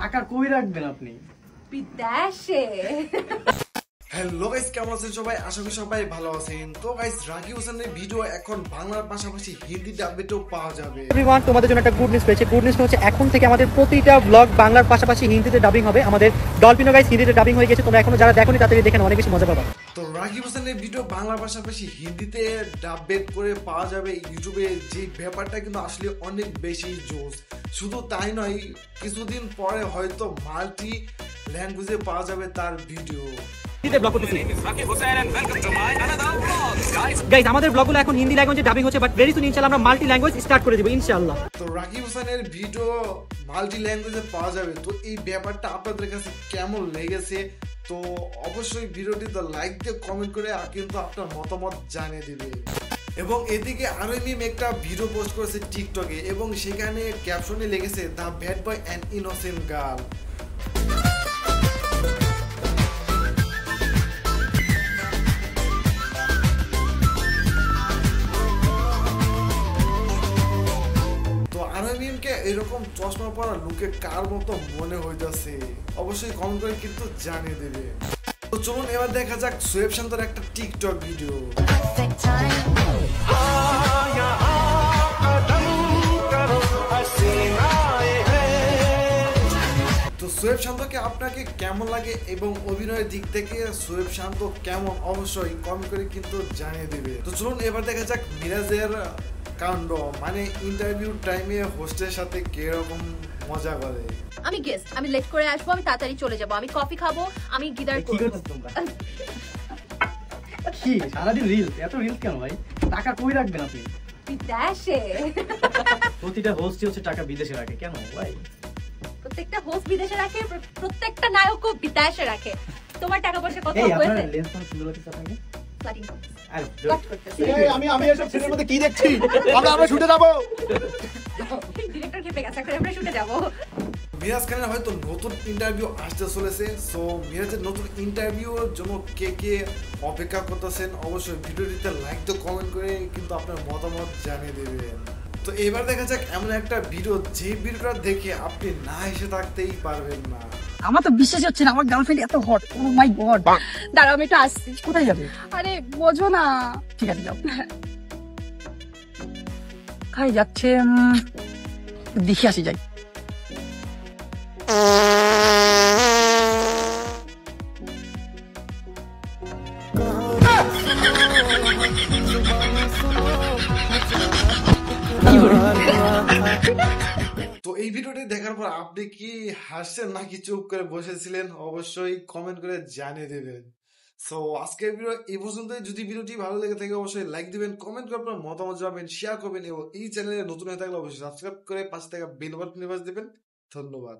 টাকা কই রাখবেন আপনি? বিদেশে। হ্যালো গাইস, কেমন আছেন সবাই? আশা করি সবাই ভালো আছেন। তো গাইস, রাকিব হোসেনের ভিডিও এখন বাংলার পাশাপাশি হিন্দি ডাবেতেও পাওয়া যাবে। এভরিওয়ান, তোমাদের জন্য একটা গুড নিউজ পেয়েছি। গুড নিউজ হচ্ছে এখন থেকে আমাদের প্রতিটা ব্লগ বাংলার পাশাপাশি হিন্দিতে ডাবিং হবে। আমাদের ডলফিনো গাইস হিন্দিতে ডাবিং হয়ে গেছে। তোমরা এখনো যারা দেখোনি তাড়াতাড়ি দেখেন, অনেক বেশি মজা পাবা। তো রাকিব হোসেনের ভিডিও বাংলার পাশাপাশি হিন্দিতে ডাবেট করে পাওয়া যাবে ইউটিউবে। যে ব্যাপারটা কিন্তু আসলে অনেক বেশি জোস। শুধু তাই নয়, কিছুদিন পরে হয়তো মাল্টি ল্যাঙ্গুয়েজে পাওয়া যাবে তার ভিডিও। গাইস, আমাদের ব্লগগুলো এখন হিন্দি ল্যাঙ্গুয়েজে ডাবিং হচ্ছে, বাট ভেরি সুন ইনশাআল্লাহ আমরা মাল্টি ল্যাঙ্গুয়েজ স্টার্ট করে দেব ইনশাআল্লাহ। তো রাকিব হোসেনের ভিডিও মাল্টি ল্যাঙ্গুয়েজে পাওয়া যাবে। তো এই ব্যাপারটা আপনাদের কাছে কেমন লেগেছে? তো অবশ্যই ভিডিওটিতে লাইক দিয়ে কমেন্ট করে কিন্তু আপনার মতামত জানিয়ে দিবে। এবং এদিকে আরো মিম একটা ভিডিও পোস্ট করেছে টিকটকে, এবং সেখানে ক্যাপশনে লেগেছে the bad boy and innocent girl. আরমিমকে এরকম চশমা পরা লুকে কার মতো মনে হইতাছে? অবশ্যই কমেন্ট করে কিন্তু জানিয়ে দেবে। তো চলুন এবার দেখা যাক সোয়েব শান্তর একটা টিকটক ভিডিও। তো সোয়েব শান্তকে আপনাকে কেমন লাগে এবং অভিনয়ের দিক থেকে সোয়েব শান্ত কেমন, অবশ্যই কমেন্ট করে কিন্তু জানিয়ে দেবে। তো চলুন এবার দেখা যাক মিরাজের কাণ্ড, মানে ইন্টারভিউ টাইমে হোস্টের সাথে কিরকম মজা করে। আমি গেস্ট, আমি লেট করে আসবো, আমি তাড়াতাড়ি চলে যাবো, আমি কফি খাবো, আমি গিটার কি করছো তোমরা? কি সারাদিন রিলস? এত রিলস কেন ভাই? টাকা কই রাখবেন আপনি? বিদেশে। প্রতিটা হোস্টই হচ্ছে টাকা বিদেশে রাখে কেন ভাই? প্রত্যেকটা হোস্ট বিদেশে রাখে, প্রত্যেকটা নায়কও বিদেশে রাখে। তোমার টাকা পয়সা কত এই হয়েছে? আপনার লেন্স কোন সুন্দর লাগছে আপনাকে? ফ্লাটিং আরে কাট করতেছি। আমি এসব ছেলের মধ্যে কি দেখছি? আমরা শুটে যাবো। ডিরেক্টর খেপে গেছে, এখন আমরা শুটে যাবো। মিরাজ খানের হয়তো নতুন ইন্টারভিউ আসতে চলেছে। সো মিরাজের নতুন ইন্টারভিউর জন্য কে কে অপেক্ষা করতেছেন, অবশ্যই ভিডিওটিতে লাইক তো কমেন্ট করে কিন্তু আপনার মতামত জানিয়ে দেবেন। তো এবার দেখা যাক এমন একটা ভিডিও, যে ভিডিওটা দেখে আপনি না হেসে থাকতেই পারবেন না। আমার তো বিশ্বাস হচ্ছে না, আমার গার্লফ্রেন্ড এত হট। ও মাই গড। দাঁড়াও, আমি একটু আসছি। কোথায় যাবে? আরে বোঝো না। ঠিক আছে, যাও। কোথায় যাচ্ছে? দেখি আসি, যাই। তো এই ভিডিওটি দেখার পর আপনি কি হাসছেন নাকি চুপ করে বসেছিলেন? অবশ্যই কমেন্ট করে জানিয়ে দেবেন। সো আজকের ভিডিও এই পর্যন্তই। যদি ভিডিওটি ভালো লেগে থাকে অবশ্যই লাইক দিবেন, কমেন্ট করে আপনার মতামত জানাবেন, শেয়ার করবেন এবং এই চ্যানেলে নতুন হয়ে থাকলে অবশ্যই সাবস্ক্রাইব করে পাশে থাকা বেল বাটনে বাজিয়ে দেবেন। ধন্যবাদ।